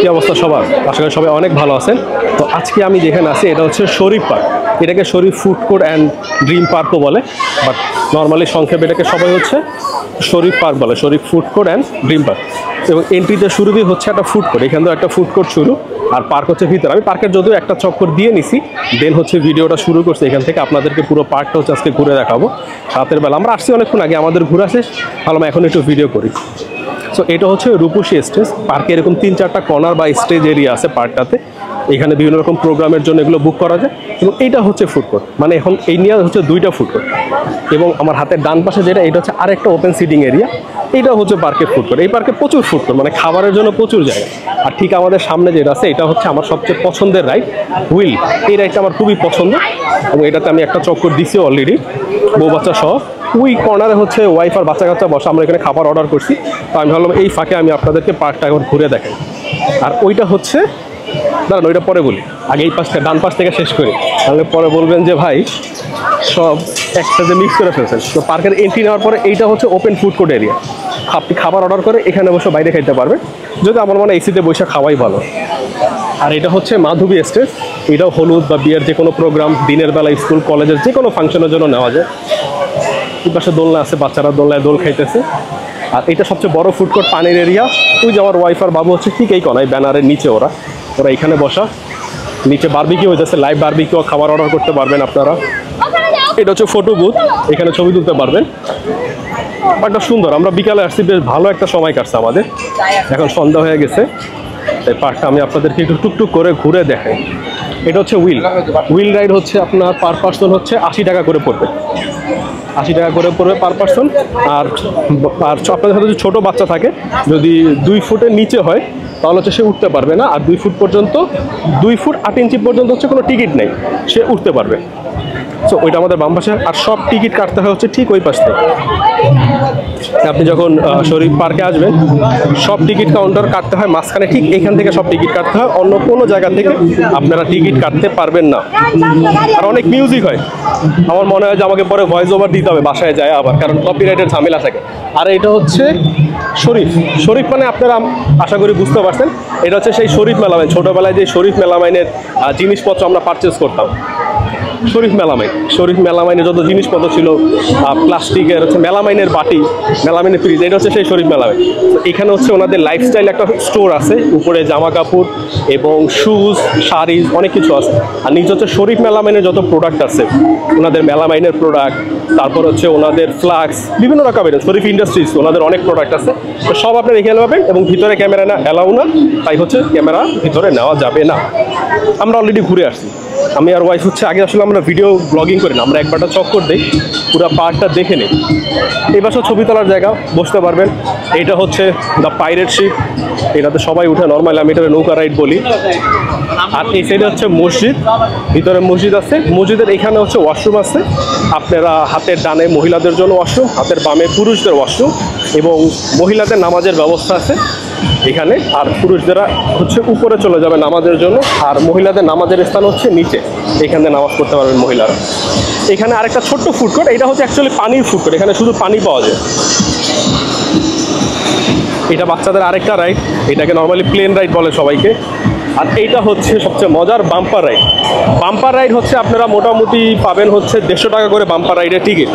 কি অবস্থা সবার? আশা করি সবাই অনেক ভালো আছেন। তো আজকে আমি যেখানে আছি এটা হচ্ছে শরীফ পার্ক। এটাকে শরীফ ফুড কোর্ট অ্যান্ড ড্রিম পার্কও বলে, বাট নর্মালি সংক্ষেপে এটাকে সবাই হচ্ছে শরীফ পার্ক বলে, Sharif food court and dream park. এবং এন্ট্রিতে শুরুতেই হচ্ছে একটা ফুড কোর্ট, এখান থেকে একটা ফুড কোর্ট শুরু, আর পার্ক হচ্ছে ভিতরে। আমি পার্কের যদিও একটা চক্কর দিয়ে নিছি, দেন হচ্ছে ভিডিওটা শুরু করছি এখান থেকে। আপনাদেরকে পুরো পার্কটা হচ্ছে আজকে ঘুরে দেখাবো রাতের বেলা। আমরা আসছি অনেকক্ষণ আগে, আমাদের ঘুরে শেষ, ভাবলাম এখন একটু ভিডিও করি। সো এটা হচ্ছে রূপসী স্টেজ। পার্কে এরকম 3-4টা কর্নার বা স্টেজ এরিয়া আছে পার্কটাতে। এখানে বিভিন্ন রকম প্রোগ্রামের জন্য এগুলো বুক করা যায়। এবং এইটা হচ্ছে ফুড কোর্ট, মানে এখন এই নিয়ে হচ্ছে 2টা ফুড কোর্ট। এবং আমার হাতের ডান পাশে যেটা, এটা হচ্ছে আরেকটা ওপেন সিটিং এরিয়া। এইটা হচ্ছে পার্কের ফুড কোর্ট। এই পার্কে প্রচুর ফুড কোর্ট, মানে খাবারের জন্য প্রচুর জায়গা। আর ঠিক আমাদের সামনে যেটা আছে, এটা হচ্ছে আমার সবচেয়ে পছন্দের রাইড, হুইল। এই রাইডটা আমার খুবই পছন্দ এবং এটাতে আমি একটা চক্কর দিছি অলরেডি, বউ বাচ্চা সহ। ওই কর্নারে হচ্ছে ওয়াইফ আর বাচ্চা কাচ্চা বসে, আমরা এখানে খাবার অর্ডার করছি। তো আমি ভাবলাম এই ফাঁকে আমি আপনাদেরকে পার্কটা এখন ঘুরে দেখাই। আর ওইটা হচ্ছে, দাঁড়ান ওইটা পরে বলি, আগে এই পাশটা ডান পাশ থেকে শেষ করি, তাহলে পরে বলবেন যে ভাই সব একসাথে মিক্স করে ফেলছেন। তো পার্কের এন্ট্রি নেওয়ার পরে এইটা হচ্ছে ওপেন ফুড কোর্ট এরিয়া। আপনি খাবার অর্ডার করে এখানে বসে বাইরে খাইতে পারবেন, যদি আমার মনে হয় এসিতে বসে খাওয়াই ভালো। আর এটা হচ্ছে মাধবী স্টেজ। এটাও হলুদ বা বিয়ের যে কোনো প্রোগ্রাম, দিনের বেলা স্কুল কলেজের যে কোনো ফাংশনের জন্য নেওয়া যায়। এই পাশে দোলনা আছে, বাচ্চারা দোলনায় দোল খাইতেছে। আর এটা সবচেয়ে বড় ফুড কোর্ট, পানির এরিয়া। ওই যে আমার ওয়াইফ আর বাবু হচ্ছে ঠিক এই কোনায়, ব্যানারের নিচে ওরা এখানে বসা। নিচে বারবিকিউ হইতেছে, লাইভ বারবিকিউ, খাবার অর্ডার করতে পারবেন আপনারা। এটা হচ্ছে ফটো বুথ, এখানে ছবি তুলতে পারবেন। পার্কটা সুন্দর, আমরা বিকালে আসছি, বেশ ভালো একটা সময় কাটছে আমাদের। এখন সন্ধ্যা হয়ে গেছে, তাই পার্কটা আমি আপনাদেরকে একটু টুকটুক করে ঘুরে দেখাই। এটা হচ্ছে হুইল রাইড হচ্ছে আপনার পার পার্সন হচ্ছে 80 টাকা করে পড়বে, 80 টাকা করে পড়বে পার পার্সন। আর আপনাদের সাথে যদি ছোটো বাচ্চা থাকে, যদি 2 ফুটের নিচে হয় তাহলে হচ্ছে সে উঠতে পারবে না। আর 2 ফুট পর্যন্ত, 2 ফুট 8 ইঞ্চি পর্যন্ত হচ্ছে কোনো টিকিট নেই, সে উঠতে পারবে। সো ওইটা আমাদের বাম পাশে। আর সব টিকিট কাটতে হয় হচ্ছে ঠিক ওই পাশ থেকে। আপনি যখন শরীফ পার্কে আসবেন, সব টিকিট কাউন্টার কাটতে হয় মাঝখানে, ঠিক এখান থেকে সব টিকিট কাটতে হয়, অন্য কোনো জায়গা থেকে আপনারা টিকিট কাটতে পারবেন না। আর অনেক মিউজিক হয়, আমার মনে হয় যে আমাকে পরে ভয়েস ওভার দিতে হবে বাসায় যায় আবার, কারণ কপিরাইটের ঝামেলা থাকে। আর এটা হচ্ছে শরীফ মানে আপনারা আশা করি বুঝতে পারছেন, এটা হচ্ছে সেই শরীফ মেলামাইন। ছোটোবেলায় যে শরীফ মেলামাইনের জিনিসপত্র আমরা পারচেস করতাম, শরীফ মেলামাইনের যত জিনিসপত্র ছিল, প্লাস্টিকের হচ্ছে মেলামাইনের বাটি, মেলামাইনের ফ্রিজ, এটা হচ্ছে সেই শরীফ মেলামাইন। তো এখানে হচ্ছে ওনাদের লাইফস্টাইল একটা স্টোর আছে, উপরে জামা কাপড় এবং শুজ, শাড়ি, অনেক কিছু আছে। আর নিচে হচ্ছে শরীফ মেলামাইনের যত প্রোডাক্ট আছে, ওনাদের মেলামাইনের প্রোডাক্ট, তারপর হচ্ছে ওনাদের ফ্লাক্স, বিভিন্ন রকমের শরীফ ইন্ডাস্ট্রিজ, ওনাদের অনেক প্রোডাক্ট আছে। তো সব আপনারা এখানে পাবেন। এবং ভিতরে ক্যামেরা না অ্যালাউ না, তাই হচ্ছে ক্যামেরা ভিতরে নেওয়া যাবে না। আমরা অলরেডি ঘুরে আসছি, আমি আর ওয়াইফ হচ্ছে। আগে আসলে আমরা ভিডিও ব্লগিং করি না, আমরা একবারটা চক্কর দিই, পুরো পার্কটা দেখে নিই। এই পাশে ছবি তোলার জায়গা, বসতে পারবেন। এটা হচ্ছে দ্য পাইরেট শিপ, এটাতে সবাই উঠে, নর্মালি আমি এটাকে নৌকা রাইড বলি। আর এই সাইডে হচ্ছে মসজিদ, ভিতরে মসজিদ আছে। মসজিদের এখানে হচ্ছে ওয়াশরুম আছে, আপনারা হাতের ডানে মহিলাদের জন্য ওয়াশরুম, হাতের বামে পুরুষদের ওয়াশরুম, এবং মহিলাদের নামাজের ব্যবস্থা আছে এখানে। আর পুরুষদেরা হচ্ছে উপরে চলে যাবে নামাজের জন্য, আর মহিলাদের নামাজের স্থান হচ্ছে নিচে, এখানে নামাজ পড়তে পারবেন মহিলারা। এখানে আরেকটা ছোট্ট ফুড কোর্ট, এটা হচ্ছে অ্যাকচুয়ালি পানির ফুড কোর্ট, এখানে শুধু পানি পাওয়া যায়। এটা বাচ্চাদের আরেকটা রাইড, এটাকে নর্মালি প্লেন রাইড বলে সবাইকে। আর এইটা হচ্ছে সবচেয়ে মজার বাম্পার রাইড। বাম্পার রাইড হচ্ছে আপনারা মোটামুটি পাবেন হচ্ছে 150 টাকা করে বাম্পার রাইডের টিকিট।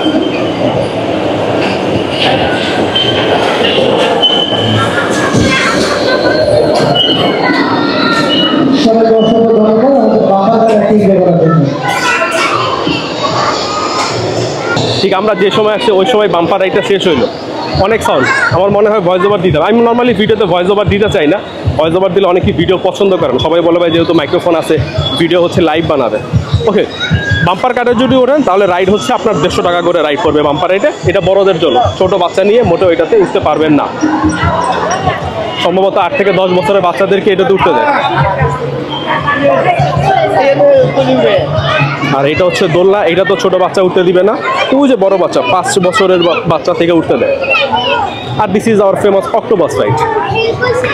ঠিক আমরা যে সময় আসছে ওই সময় বাম্পার রাইডটা শেষ হইলো, অনেক সাউন্ড। আমার মনে হয় ভয়েস ওভার দিতে হবে। আমি নর্মালি ভিডিওতে ভয়েস ওভার দিতে চাই না, ভয়েস ওভার দিলে অনেকেই ভিডিও পছন্দ করেন, সবাই বলে ভাই যেহেতু মাইক্রোফোন আছে ভিডিও হচ্ছে লাইভ বানাবে। ওকে, বাম্পার কার্ডে যদি ওঠেন তাহলে রাইড হচ্ছে আপনার 150 টাকা করে রাইড পড়বে বাম্পার রাইডে। এটা বড়দের জন্য, ছোটো বাচ্চা নিয়ে মোটেও এটাতে উঠতে পারবেন না। সম্ভবত 8 থেকে 10 বছরের বাচ্চাদেরকে এটাতে উঠতে দেয়। আর এটা হচ্ছে দোলনা, এটা তো ছোট বাচ্চা উঠতে দিবে না, ওই যে বড় বাচ্চা 5 বছরের বাচ্চা থেকে উঠতে দেয়। আর this is our famous octopus ride.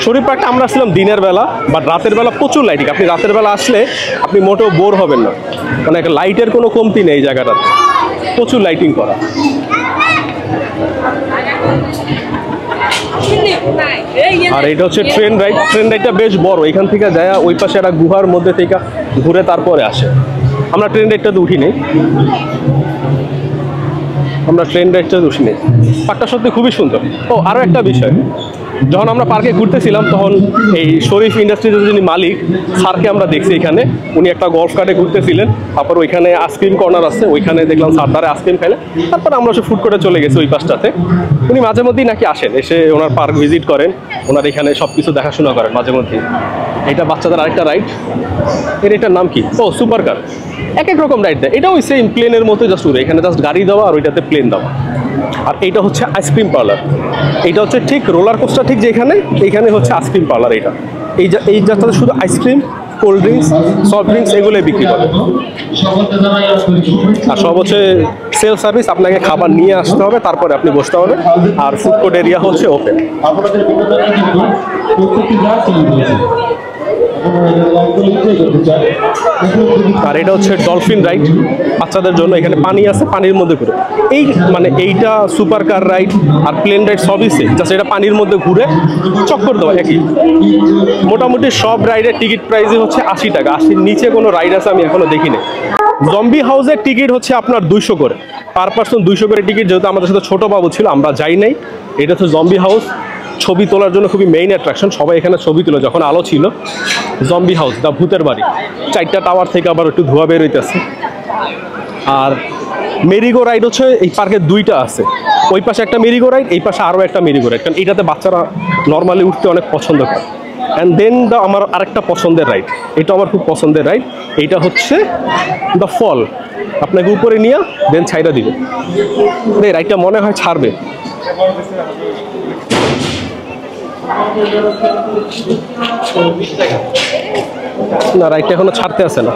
Sharif পার্কটা আমরা আসলাম দিনের বেলা, বাট রাতের বেলা প্রচুর লাইটিং। আপনি রাতের বেলা আসলে আপনি মোটেও বোর হবেন না, মানে লাইটের কোনো কমতি নেই এই জায়গাটাতে, প্রচুর লাইটিং করা। আর এটা হচ্ছে ট্রেন রাইডটা বেশ বড়, এখান থেকে যায় ওই পাশে একটা গুহার মধ্যে থেকে ঘুরে তারপরে আসে। আমরা ট্রেন রাইডটাতে উঠি নেই, পার্কটা সত্যি খুবই সুন্দর। ও আরও একটা বিষয়, যখন আমরা পার্কে ঘুরতেছিলাম তখন এই শরীফ ইন্ডাস্ট্রিজের যিনি মালিক স্যারকে আমরা দেখছি এখানে, উনি একটা গল্ফ কার্টে ঘুরতেছিলেন, তারপর ওইখানে আইসক্রিম কর্নার আছে, ওইখানে দেখলাম স্যার দ্বারা আইসক্রিম খাইলে, তারপর আমরা সে ফুড কোর্টে চলে গেছি ওই পাশটাতে। উনি মাঝে মধ্যেই নাকি আসেন, এসে ওনার পার্ক ভিজিট করেন, ওনার এখানে সব কিছু দেখাশোনা করেন মাঝে মধ্যেই। এটা বাচ্চাদের আরেকটা রাইড, এটার নাম কি? ও সুপার কার। এক এক রকম রাইড দেয়, এটা ওই সেম প্লেনের মতো জাস্ট উড়ে, এখানে জাস্ট গাড়ি দেওয়া আর ওইটাতে প্লেন দেওয়া। আর এইটা হচ্ছে আইসক্রিম পার্লার, এইটা হচ্ছে ঠিক রোলার কোস্টার ঠিক যেখানে, এইখানে হচ্ছে আইসক্রিম পার্লার। এই জায়গাটাতে শুধু ice cream, cold drinks, soft drinks এগুলোই বিক্রি করে। আর সব হচ্ছে সেলফ সার্ভিস, আপনাকে খাবার নিয়ে আসতে হবে, তারপরে আপনি বসতে হবে। আর ফুড কোর্ট এরিয়া হচ্ছে ওপেন। আর এটা হচ্ছে ডলফিন রাইড বাচ্চাদের জন্য, এখানে পানি আছে, পানির মধ্যে ঘুরে। এই মানে এইটা সুপার কার রাইড আর প্লেন রাইড সবই সেম, জাস্ট এটা পানির মধ্যে ঘুরে চক্কর দেওয়া একই। মোটামুটি সব রাইডের টিকিট প্রাইসই হচ্ছে 80 টাকা। 80-র নিচে কোনো রাইড আছে আমি এখনো দেখিনি। জম্বি হাউসের টিকিট হচ্ছে আপনার 200 করে পার পার্সন, 200 করে টিকিট। যেহেতু আমাদের সাথে ছোট বাবু ছিল আমরা যাই নাই। এটা হচ্ছে জম্বি হাউস, ছবি তোলার জন্য খুবই মেইন অ্যাট্রাকশন, সবাই এখানে ছবি তোলে যখন আলো ছিল। জম্বি হাউস দা ভূতের বাড়ি, 4টা টাওয়ার থেকে আবার একটু ধোঁয়া বের হইতেছে। আর মেরিগো রাইড হচ্ছে এই পার্কে 2টা আছে, ওই পাশে একটা মেরিগো রাইড, এই পাশে আরও একটা মেরিগো রাইড, কারণ এইটাতে বাচ্চারা নর্মালি উঠতে অনেক পছন্দ করে। অ্যান্ড দেন আমার আরেকটা পছন্দের রাইড, এটা আমার খুব পছন্দের রাইড, এইটা হচ্ছে দ্য ফল। আপনাকে উপরে নিয়ে দেন ছাইড়া দিবে, এই রাইডটা মনে হয় ছাড়বে। না রাইডটা এখনো ছাড়তে আসে না,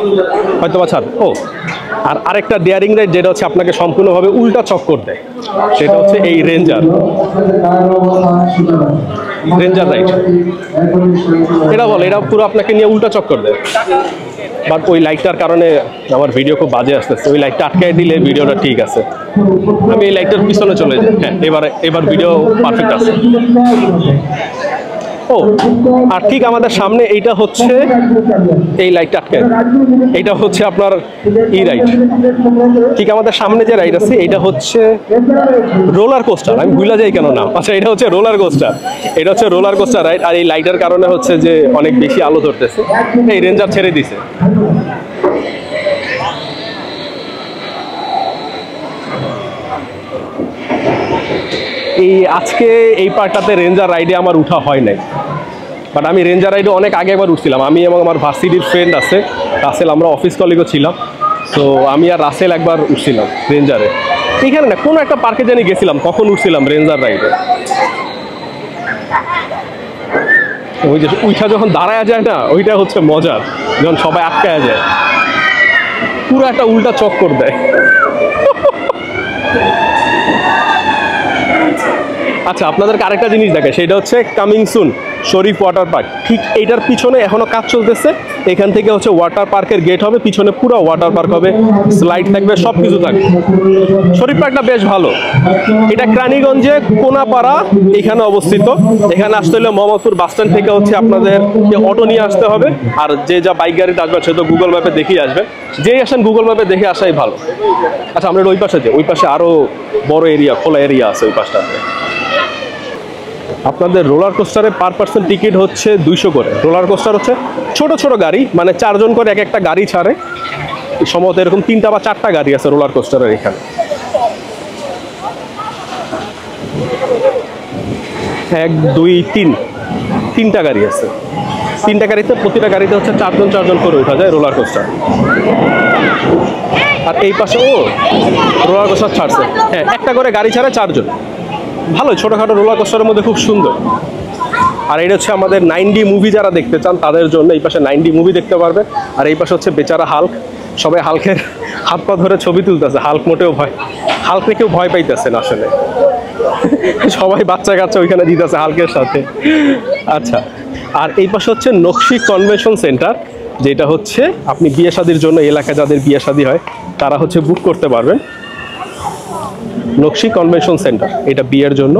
হয়তো বা ছাড়। ও আর আরেকটা ডেয়ারিং রাইড যেটা হচ্ছে আপনাকে সম্পূর্ণভাবে উল্টা চক্কর দেয়, সেটা হচ্ছে এই রেঞ্জার রাইড। এটা বলে এটা পুরো আপনাকে নিয়ে উল্টা চক্কর দেয়, বাট ওই লাইটটার কারণে আমার ভিডিও খুব বাজে আসতেছে। ওই লাইটটা আটকাই দিলে ভিডিওটা ঠিক আছে। আমি এই লাইটটার পিছনে চলে যাই। হ্যাঁ, এবার ভিডিও পারফেক্ট আছে। ও আর ঠিক আমাদের সামনে এইটা হচ্ছে এই লাইটটা আটকে, এইটা হচ্ছে আপনার এই রাইড। ঠিক আমাদের সামনে যে রাইড আছে এটা হচ্ছে রোলার কোস্টার, আমি ভুলে যাই কেন নাম। আচ্ছা এটা হচ্ছে রোলার কোস্টার, এটা হচ্ছে রোলার কোস্টার রাইড। আর এই লাইটের কারণে হচ্ছে যে অনেক বেশি আলো ধরতেছে। এই রেঞ্জার ছেড়ে দিছে। এই আজকে এই পার্টটাতে রেঞ্জার রাইডে আমার উঠা হয় নাই, বাট আমি রেঞ্জার রাইডে অনেক আগে একবার উঠছিলাম। আমি এবং আমার ভার্সিটির ফ্রেন্ড আছে রাসেল, আমরা অফিস কলিগও ছিলাম। তো আমি আর রাসেল একবার উঠছিলাম রেঞ্জারে। এইখানে না কোনো একটা পার্কে জানি গেছিলাম, তখন উঠছিলাম রেঞ্জার রাইডে। ওই যে উঠা যখন দাঁড়ায় যায় না, ওইটা হচ্ছে মজার, যখন সবাই আটকায় যায়, পুরো একটা উল্টা চক্কর দেয়। আচ্ছা আপনাদেরকে আরেকটা জিনিস দেখে, সেটা হচ্ছে কামিং সুন শরীফ ওয়াটার পার্ক। ঠিক এইটার পিছনে এখনো কাজ চলতেছে। এখান থেকে হচ্ছে ওয়াটার পার্কের গেট হবে, পিছনে পুরো ওয়াটার পার্ক হবে, স্লাইড থাকবে, সব কিছু থাকবে। শরীফ পার্কটা বেশ ভালো। এটা ক্রানীগঞ্জে কোনাপাড়া এখানে অবস্থিত। এখানে আসতে হলে মোহাম্মদপুর বাস স্ট্যান্ড থেকে হচ্ছে আপনাদের অটো নিয়ে আসতে হবে। আর যে যা বাইক গাড়িতে আসবে সে তো গুগল ম্যাপে দেখেই আসবে, যেই আসেন গুগল ম্যাপে দেখে আসাই ভালো। আচ্ছা আমরা ওই পাশে, ওই পাশে আরও বড় এরিয়া, খোলা এরিয়া আছে ওই পাশটাতে। আপনাদের রোলার কোস্টারে পার পার্সন টিকিট হচ্ছে 200 করে। রোলার কোস্টার হচ্ছে ছোট ছোট গাড়ি, মানে 4 জন করে এক একটা গাড়ি ছাড়ে। সম্ভবত এরকম 3টা বা 4টা গাড়ি আছে রোলার কোস্টারের এখানে। 1 2 3 3টা গাড়ি আছে। 3টা গাড়িতে, প্রতিটা গাড়িতে হচ্ছে 4 জন করে ওঠা যায় রোলার কোস্টার। আর এই পাশে ও রোলার কোস্টার ছাড়ছে, হ্যাঁ একটা করে গাড়ি ছাড়ে 4 জন। ভালো ছোটোখাটো রোলার কোস্টারের মধ্যে খুব সুন্দর। আর এটা হচ্ছে আমাদের 9D মুভি যারা দেখতে চান তাদের জন্য, এই পাশে 9D মুভি দেখতে পারবে। আর এই পাশে হচ্ছে বেচারা হাল্ক, সবাই হাল্কের হাত পা ধরে ছবি তুলতেছে। হাল্ক মোটেও হাল্কে কেউ ভয় পাইতেছে না আসলে, সবাই বাচ্চা কাচ্চা ওইখানে দিতেছে হাল্কের সাথে। আচ্ছা আর এই পাশে হচ্ছে নকশি কনভেনশন সেন্টার, যেটা হচ্ছে আপনি বিয়ে শাদির জন্য, এলাকায় যাদের বিয়ে শাদী হয় তারা হচ্ছে বুক করতে পারবেন। নকশি কনভেনশন সেন্টার, এটা বিয়ের জন্য।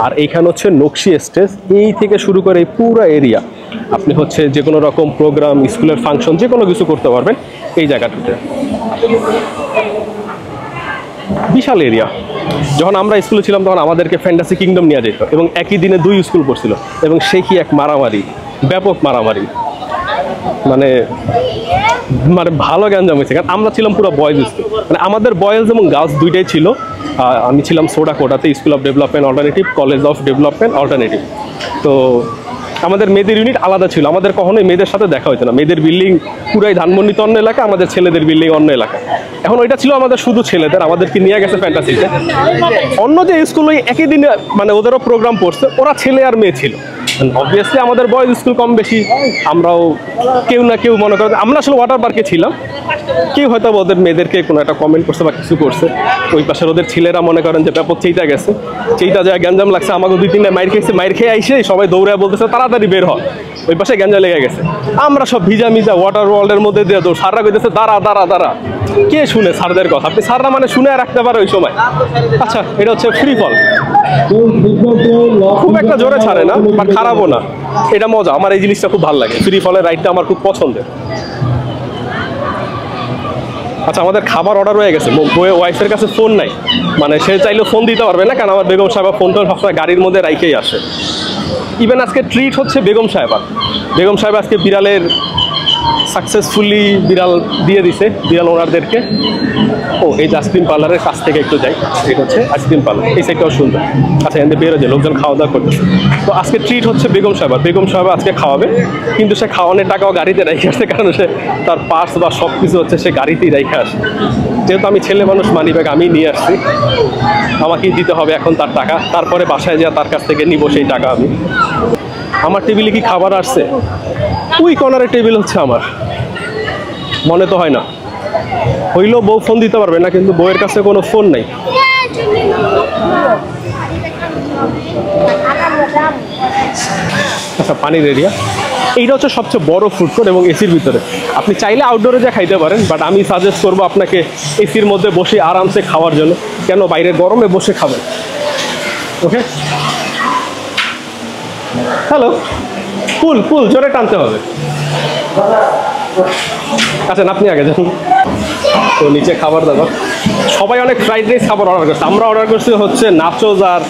আর এইখানে হচ্ছে নকশি স্টেজ, এই থেকে শুরু করে এই পুরো এরিয়া আপনি হচ্ছে যে কোনো রকম প্রোগ্রাম, স্কুলের ফাংশন, যে কোনো কিছু করতে পারবেন এই জায়গাটাতে। বিশাল এরিয়া। যখন আমরা স্কুলে ছিলাম তখন আমাদেরকে ফ্যান্টাসি কিংডম নিয়ে যেত, এবং একই দিনে 2 স্কুল পড়ছিল, এবং সে কি এক মারামারি, ব্যাপক মারামারি, মানে ভালো গ্যাঞ্জাম হয়েছে। কারণ আমরা ছিলাম পুরো বয়েজ স্কুল, মানে আমাদের বয়েজ এবং গার্লস দুইটাই ছিল। আমি ছিলাম সোডাকোটাতে, school of development alternative, college of development alternative. তো আমাদের মেয়েদের ইউনিট আলাদা ছিল, আমাদের কখনোই মেয়েদের সাথে দেখা হতো না। মেয়েদের বিল্ডিং পুরাই ধানমন্ডিতে অন্য এলাকা, আমাদের ছেলেদের বিল্ডিং অন্য এলাকা। এখন ওইটা ছিল আমাদের শুধু ছেলেদের, আমাদেরকে নিয়ে গেছে ফ্যান্টাসিতে। অন্য যে স্কুল ওই একই দিনে মানে ওদেরও প্রোগ্রাম পড়ছে, ওরা ছেলে আর মেয়ে ছিল। অবভিয়াসলি আমাদের বয়েজ স্কুল কম বেশি, আমরাও কেউ না কেউ মনে করেন, আমরা আসলে ওয়াটার পার্কে ছিলাম, কেউ হয়তো ওদের মেয়েদেরকে কোনো একটা কমেন্ট করছে বা কিছু করছে। ওই পাশের ওদের ছেলেরা মনে করেন যে ব্যাপক চেইটা গেছে, চেইটা যায় গ্যাঞ্জাম লাগছে, আমাকে 2-3টা মাইর খেয়েছে, মাইর খেয়ে আইসে সবাই দৌড়ে বলতেছে তাড়াতাড়ি বের হয়, ওই পাশে গ্যাঞ্জাম লেগে গেছে। আমরা সব ভিজা মিজা ওয়াটার ওয়ার্ল্ডের মধ্যে দিয়ে দৌড়, স্যাররা কইতেছে দাঁড়া দাঁড়া দাঁড়া। কে শুনে স্যারদের কথা? আপনি স্যাররা মানে শুনে রাখতে পারে ওই সময়। আচ্ছা, এটা হচ্ছে ফ্রি ফল, খুব একটা জোরে ছাড়ে না বা খারাপও না, এটা মজা। আমার এই জিনিসটা খুব ভালো লাগে, ফ্রি ফলের রাইডটা আমার খুব পছন্দের। আচ্ছা, আমাদের খাবার অর্ডার হয়ে গেছে। ওয়াইফের কাছে ফোন নাই, মানে সে চাইলেও ফোন দিতে পারবে না, কারণ আমার বেগম সাহেবা ফোনটা সবসময় গাড়ির মধ্যে রাইখেই আসে। ইভেন আজকে ট্রিট হচ্ছে বেগম সাহেবা। বেগম সাহেব আজকে বিড়ালের সাকসেসফুলি বিড়াল দিয়ে দিছে বিড়াল ওনারদেরকে। ও এই যে আইসক্রিম পার্লারের কাছ থেকে একটু যাই, এটা হচ্ছে আইসক্রিম পার্লার, এই সাইডটাও সুন্দর। আচ্ছা, এখান থেকে বেরোচ্ছে, লোকজন খাওয়া দাওয়া করতেছে। তো আজকে ট্রিট হচ্ছে বেগম সাহেবা। বেগম সাহেবা আজকে খাওয়াবে, কিন্তু সে খাওয়ানোর টাকাও গাড়িতে রেখে আসছে, কারণ সে তার পার্স বা সব কিছু হচ্ছে সে গাড়িতেই রেখে আসে। যেহেতু আমি ছেলে মানুষ, মানি ব্যাগ আমি নিয়ে আসছি, আমাকেই দিতে হবে এখন তার টাকা। তারপরে বাসায় যা তার কাছ থেকে নিব সেই টাকা আমি। আমার টেবিলে কি খাবার আসছে? ওই কর্নারের টেবিল হচ্ছে আমার, মনে তো হয় না। হইলেও বউ ফোন দিতে পারবে না, কিন্তু বউয়ের কাছে কোনো ফোন নাই। আচ্ছা, পানির এরিয়া। এইটা হচ্ছে সবচেয়ে বড় ফুড কোর্ট এবং এসির ভিতরে। আপনি চাইলে আউটডোরে যা খাইতে পারেন, বাট আমি সাজেস্ট করবো আপনাকে এসির মধ্যে বসে আরামসে খাওয়ার জন্য। কেন বাইরে গরমে বসে খাবেন? ওকে, হ্যালো, পুল পুল জোরে টানতে হবে। আচ্ছা, আপনি আগে যান। তো নিচে খাবার দাবার, সবাই অনেক ফ্রাইড রাইস খাবার অর্ডার করছে। আমরা অর্ডার করছি হচ্ছে নাচোস আর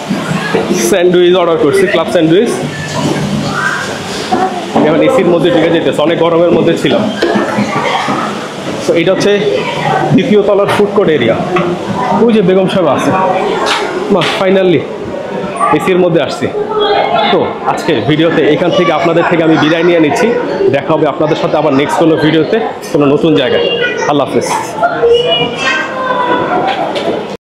স্যান্ডউইচ অর্ডার করছি, ক্লাব স্যান্ডউইচ। এখন এসির মধ্যে ঢুকে যেতেছে, অনেক গরমের মধ্যে ছিলাম। তো এটা হচ্ছে 2য় তলার ফুড কোর্ট এরিয়া। ওই যে বেগম সাহেব আছে, বাহ, ফাইনালি এসির মধ্যে আসছি। তো আজকে ভিডিওতে এখান থেকে আপনাদের থেকে আমি বিদায় নিয়ে নিচ্ছি। দেখা হবে আপনাদের সাথে আবার নেক্সট কোনো ভিডিওতে, কোনো নতুন জায়গায়। আল্লাহ হাফেজ।